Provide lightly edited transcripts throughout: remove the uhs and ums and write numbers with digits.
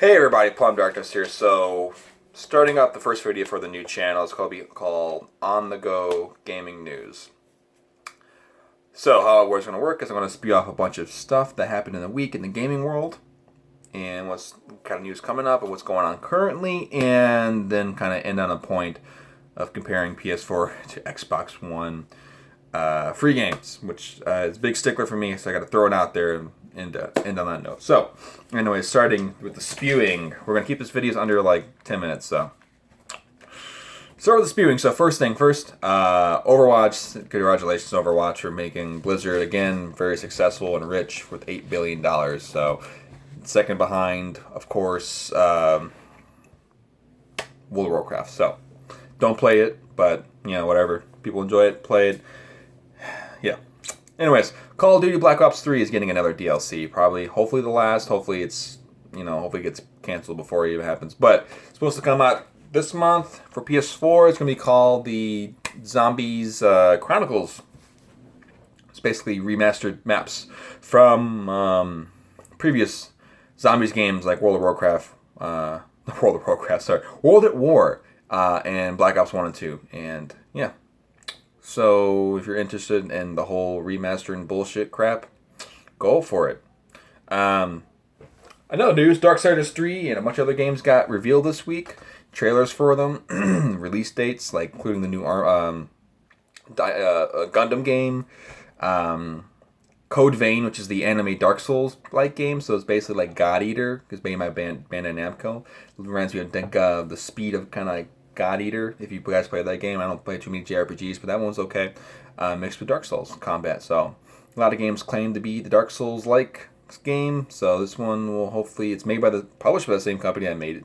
Hey everybody, Plum Darkness here. So, starting up the first video for the new channel is called On The Go Gaming News. So, how it's going to work is I'm going to spew off a bunch of stuff that happened in the week in the gaming world, and what's kind of news coming up and what's going on currently, and then kind of end on a point of comparing PS4 to Xbox One free games, which is a big stickler for me, so I got to throw it out there and end on that note. So, anyway, starting with the spewing, we're going to keep this videos under like 10 minutes, so. Start with the spewing. So first thing first, Overwatch, congratulations Overwatch for making Blizzard, again, very successful and rich with $8 billion. So, second behind, of course, World of Warcraft. So, don't play it, but, you know, whatever. People enjoy it, play it. Yeah. Anyways, Call of Duty Black Ops 3 is getting another DLC. Probably, hopefully the last. Hopefully it's, hopefully it gets canceled before it even happens. But it's supposed to come out this month for PS4. It's going to be called the Zombies Chronicles. It's basically remastered maps from previous Zombies games like World at War, and Black Ops 1 and 2. And, yeah. So, if you're interested in the whole remastering bullshit crap, go for it. Another news, Darksiders 3 and a bunch of other games got revealed this week. Trailers for them, release dates, like including the new Gundam game, Code Vein, which is the anime Dark Souls-like game, so it's basically like God Eater, because made by Bandai Namco. It reminds me of the speed of kind of like God Eater, if you guys play that game. I don't play too many JRPGs, but that one's okay. Mixed with Dark Souls combat. So, a lot of games claim to be the Dark Souls-like game. So, this one will hopefully, it's published by the same company that made it,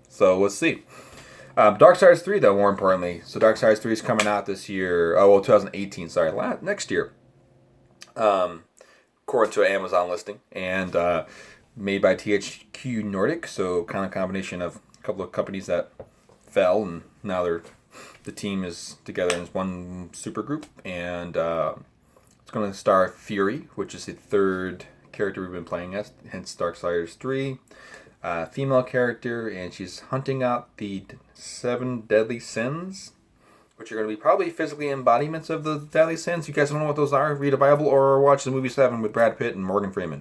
So, let's see. Darksiders 3, though, more importantly. So, Darksiders 3 is coming out this year. 2018, sorry. Next year. According to an Amazon listing. And made by THQ Nordic. So, kind of combination of a couple of companies that fell, and now the team is together in one super group, and it's going to star Fury, which is the third character we've been playing as, hence Darksiders 3. Female character, and she's hunting out the 7 deadly sins, which are going to be probably physically embodiments of the deadly sins. You guys don't know what those are? Read a Bible or watch the movie 7 with Brad Pitt and Morgan Freeman.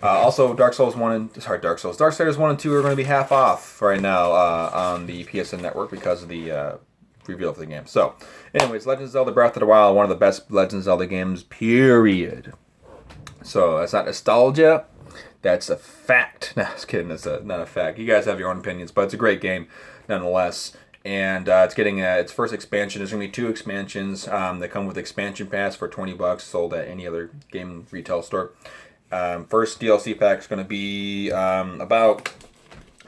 Also, Darksiders 1 and 2 are going to be half off right now on the PSN network because of the reveal of the game. So, anyways, Legend of Zelda Breath of the Wild, one of the best Legend of Zelda games, period. So, that's not nostalgia. That's a fact. No, just kidding. That's not a fact. You guys have your own opinions, but it's a great game nonetheless. And it's getting its first expansion. There's going to be 2 expansions that come with expansion pass for $20, sold at any other game retail store. First DLC pack is going to be about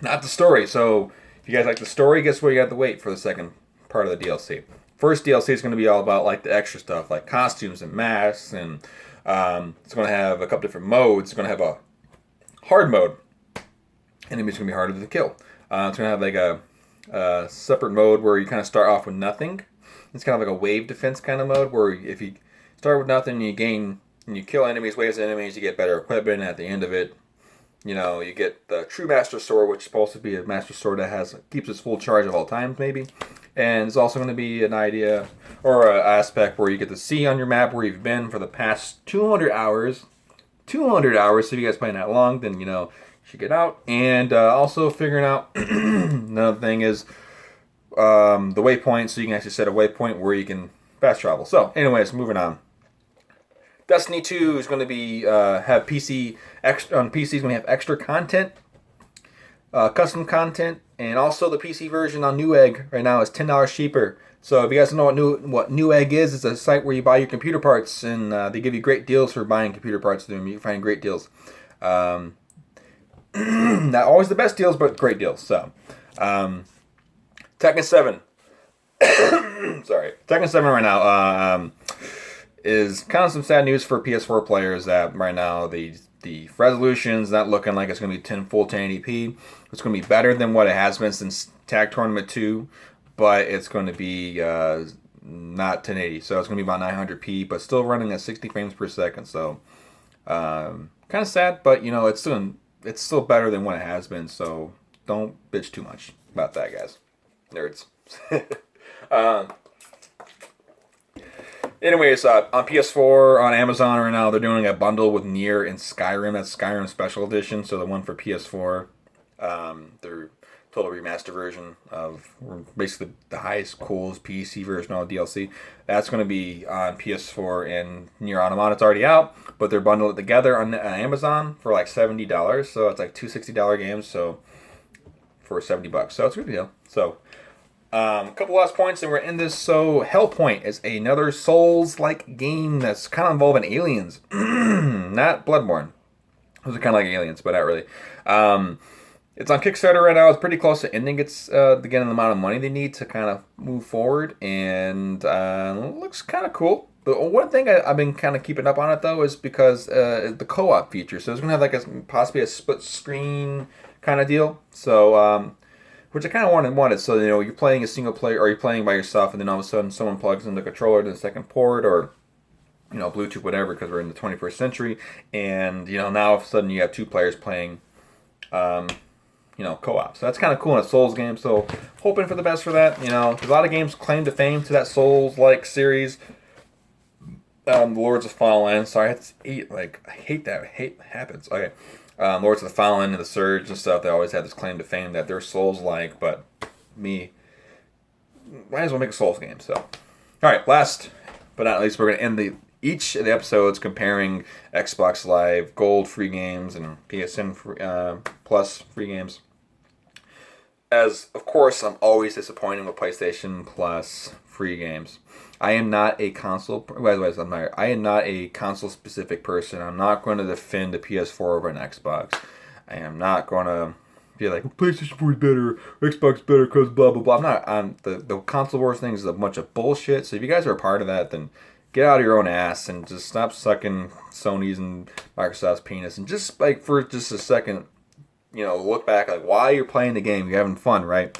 not the story. So if you guys like the story, guess what? You have to wait for the second part of the DLC. First DLC is going to be all about like the extra stuff, like costumes and masks, and it's going to have a couple different modes. It's going to have a hard mode. Enemies going to be harder to kill. It's going to have like a separate mode where you kind of start off with nothing. It's kind of like a wave defense kind of mode where if you start with nothing, you gain. And you kill enemies, waves of enemies, you get better equipment. At the end of it, you get the True Master Sword, which is supposed to be a Master Sword that keeps its full charge at all times, maybe. And it's also going to be an idea or an aspect where you get to see on your map where you've been for the past 200 hours. 200 hours, so if you guys playing that long, then, you should get out. And also figuring out, another thing is the waypoint, so you can actually set a waypoint where you can fast travel. So, anyways, moving on. Destiny 2 is going to be have PC on PC is going to have extra content, custom content, and also the PC version on Newegg right now is $10 cheaper. So if you guys don't know what Newegg is, it's a site where you buy your computer parts, and they give you great deals for buying computer parts. Through them, you find great deals. Not always the best deals, but great deals. So Tekken 7, sorry, Tekken 7 right now. Is kind of some sad news for PS4 players that right now the resolution's not looking like it's going to be full 1080p. It's going to be better than what it has been since Tag Tournament 2, but it's going to be not 1080. So it's going to be about 900p, but still running at 60 frames per second. So kind of sad, but it's still it's still better than what it has been. So don't bitch too much about that, guys. Nerds. Anyways, on PS4, on Amazon right now, they're doing a bundle with Nier and Skyrim. That's Skyrim Special Edition. So the one for PS4, their total remaster version of basically the highest, coolest PC version of DLC. That's going to be on PS4 and Nier Automata. It's already out, but they're bundled it together on Amazon for like $70. So it's like two $60 games. So for $70, so it's a good deal. So. A couple last points and we're in this. So Hellpoint is another Souls-like game that's kind of involving aliens. Not Bloodborne. Those are kind of like aliens, but not really. It's on Kickstarter right now. It's pretty close to ending. It's getting the amount of money they need to kind of move forward. And it looks kind of cool. The one thing I've been kind of keeping up on it, though, is because the co-op feature. So it's going to have like possibly a split screen kind of deal. So... which I kind of wanted. So, you're playing a single player, or you're playing by yourself, and then all of a sudden someone plugs in the controller to the second port, or, Bluetooth, whatever, because we're in the 21st century. And, now all of a sudden you have two players playing, co-op. So that's kind of cool in a Souls game. So hoping for the best for that. A lot of games claim to fame to that Souls-like series. Lords of Fallen. Sorry, I hate that. I hate it happens. Okay. Lords of the Fallen and the Surge and stuff, they always had this claim to fame that they're Souls-like, but might as well make a Souls game. So, all right, last but not least, we're going to end each of the episodes comparing Xbox Live Gold free games and PSN Plus free games. As, of course, I'm always disappointed with PlayStation Plus free games. I am not a console. I am not a console-specific person. I'm not going to defend the PS4 over an Xbox. I am not going to be like, PlayStation 4 is better, Xbox is better because blah blah blah. I'm not. The console wars thing is a bunch of bullshit. So if you guys are a part of that, then get out of your own ass and just stop sucking Sony's and Microsoft's penis and just for just a second, look back why you're playing the game. You're having fun, right?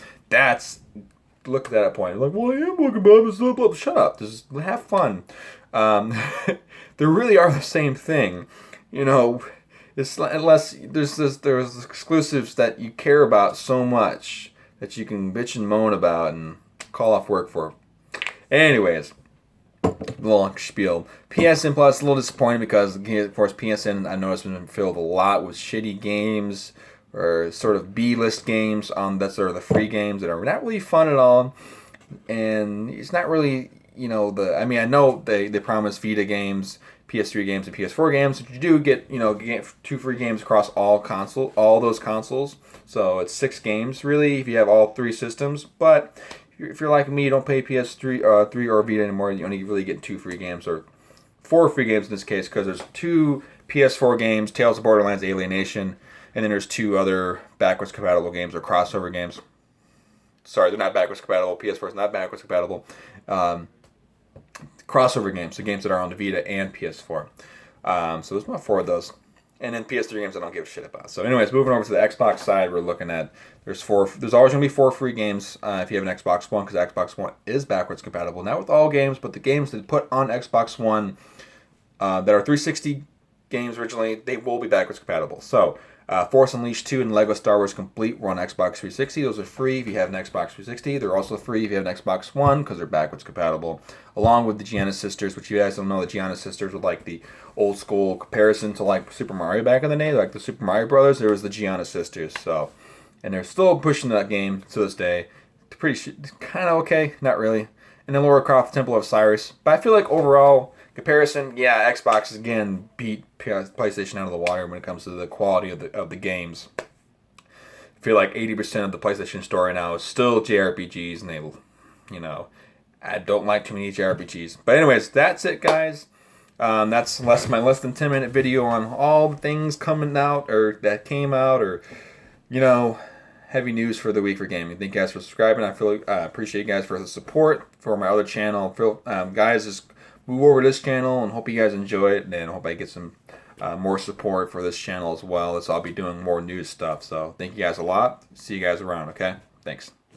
Look at that point. Like, well, I am looking about this. Blah, blah. Shut up. Just have fun. They really are the same thing. It's unless there's exclusives that you care about so much that you can bitch and moan about and call off work for. Anyways, long spiel. PSN Plus a little disappointing because, of course, PSN I noticed has been filled a lot with shitty games. Or sort of B-list games that are the free games that are not really fun at all, and it's not really I know they promise Vita games, PS3 games, and PS4 games, but you do get get 2 free games across all those consoles. So it's 6 games really if you have all 3 systems. But if you're like me, you don't pay PS3, 3 or Vita anymore. You only really get 2 free games or 4 free games in this case because there's 2 PS4 games: Tales of Borderlands, Alienation. And then there's 2 other backwards compatible games or crossover games. Sorry, they're not backwards compatible. PS4 is not backwards compatible. Crossover games, the games that are on the Vita and PS4. So there's about 4 of those. And then PS3 games I don't give a shit about. So anyways, moving over to the Xbox side, we're looking at there's always going to be 4 free games if you have an Xbox One, because Xbox One is backwards compatible. Not with all games, but the games that put on Xbox One that are 360 games originally, they will be backwards compatible. So Force Unleashed 2 and Lego Star Wars Complete were on Xbox 360. Those are free if you have an Xbox 360. They're also free if you have an Xbox One because they're backwards compatible. Along with the Gianna Sisters, which you guys don't know, the Gianna Sisters were like the old school comparison to like Super Mario back in the day. Like the Super Mario Brothers, there was the Gianna Sisters. So, and they're still pushing that game to this day. It's kind of okay, not really. And then Lara Croft Temple of Cyrus. But I feel like overall comparison, yeah, Xbox again beat PlayStation out of the water when it comes to the quality of the games. I feel like 80% of the PlayStation store right now is still JRPGs, and I don't like too many JRPGs. But anyways, that's it, guys. That's my less than 10-minute video on all the things coming out or that came out or heavy news for the week for gaming. Thank you guys for subscribing. I appreciate you guys for the support for my other channel. Guys, just move over to this channel and hope you guys enjoy it, and hope I get some more support for this channel as well, as I'll be doing more news stuff. So thank you guys a lot. See you guys around, okay? Thanks.